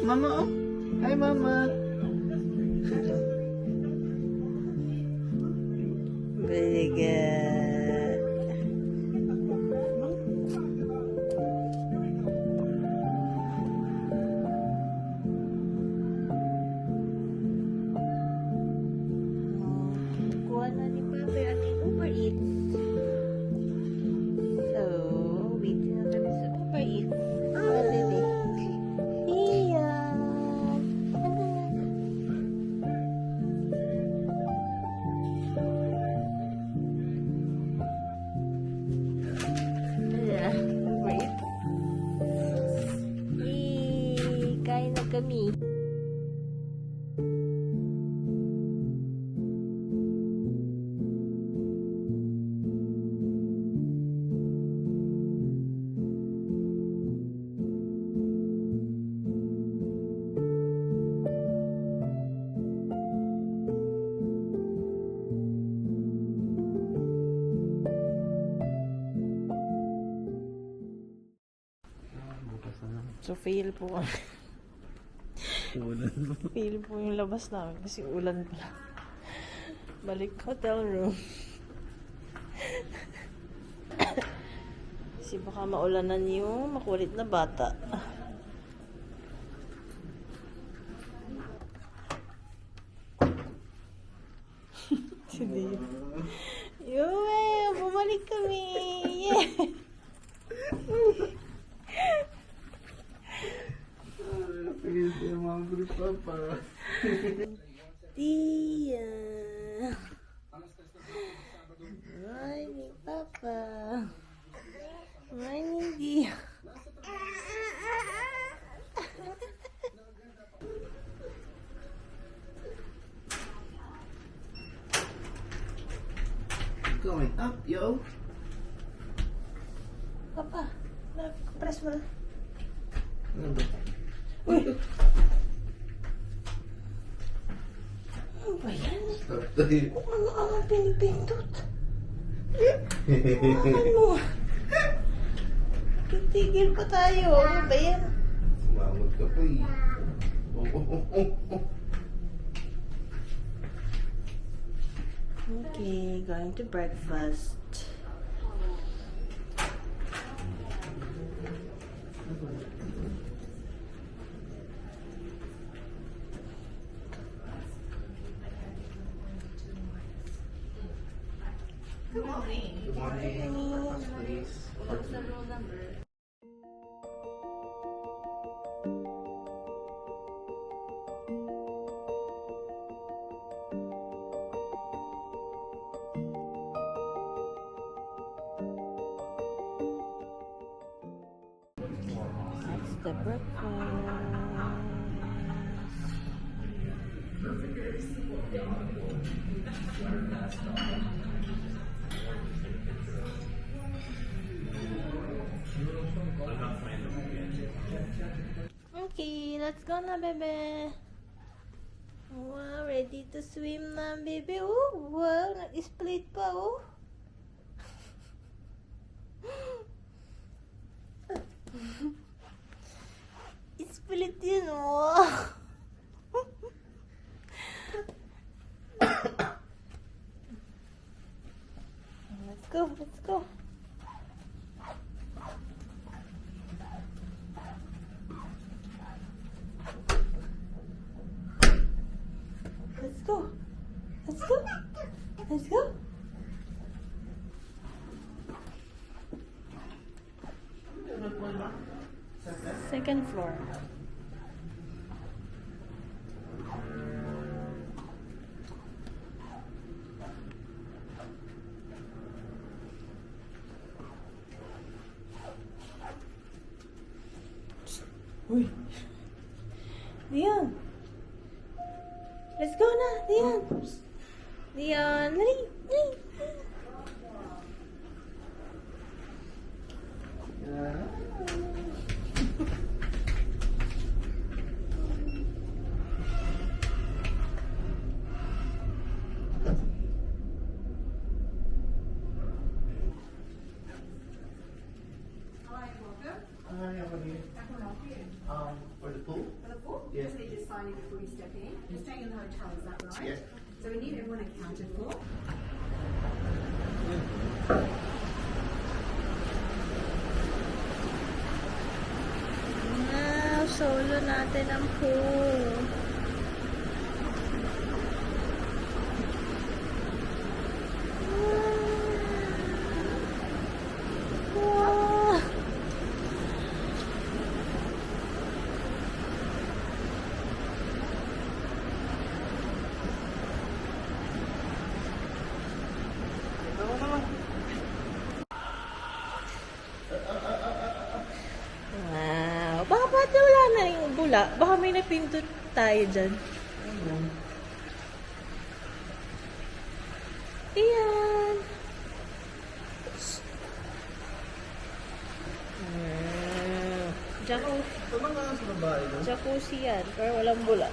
Mama, oh. Hi, Mama. Very good. Kuha na ni Papa yung ating Uber Eats. So, wait na kami sa Uber Eats. Bebe. Iyan. Uber Eats. Kain na kami. So, fail po. Fail po yung labas namin kasi ulan pala. Balik hotel room. Kasi baka maulanan yung makulit na bata. Sige. Yue, bumalik kami. Yeah. Sige, Mama Papa. Tia. Morning, Papa. Morning, Tia. Going up, yo. Papa, press mo na. Ano ba? Uy! Ano ba yan? Start tayo. Ano ang pinipindot? Ano mo? Titigil pa tayo. Ano ba yan? Sumamot ka pa eh. Oh, oh, oh, oh, oh. Okay, going to breakfast. Good morning. Breakfast, please. That's the breakfast. Okay, let's go na, bebe. Wow, ready to swim na, bebe. Oh, wow, nag-split pa, oh. Split yun, wow. Let's go, let's go. Let's go. Let's go. Let's go. Second floor. Uy. Dion. Let's go na, Dion. Dion, dali, dali. Hi, how are you? For the pool? For the pool? You're staying in the hotel, is that right? Yeah. So we need everyone accounted for. Wow, solo natin ang pool. Wow. Wow. Baka pati wala na yung bula. Baka may napindot tayo dyan. Ayan. Wow. Jacuzzi. Tumang nga sa babae doon. Jacuzzi yan. Pero walang bula.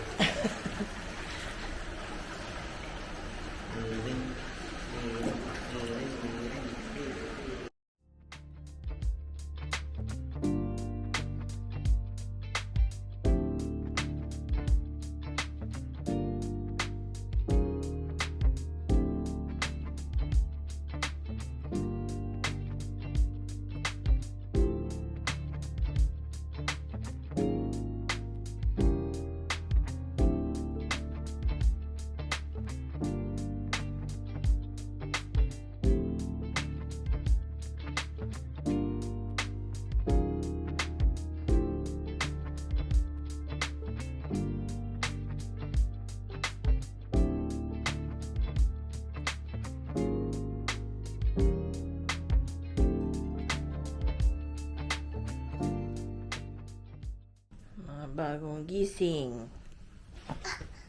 Mga bagong gising.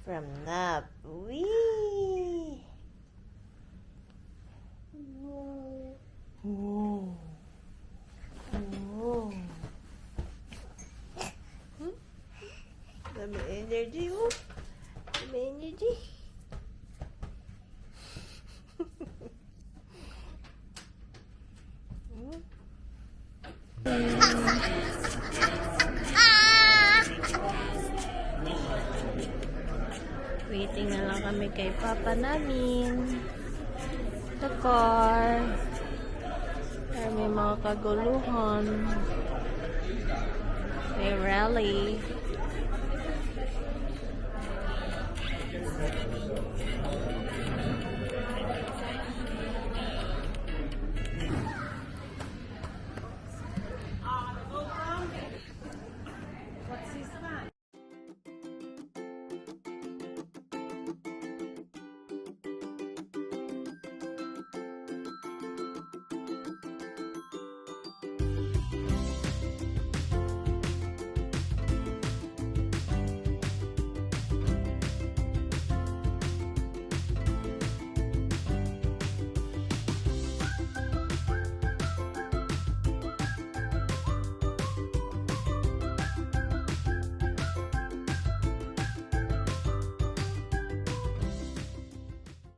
From nap. Wee! Wow. Oh. Oh. Dami energy, oh. Dami energy. Waiting na lang kami kay Papa namin. The car. Pero may mga kaguluhan. May rally.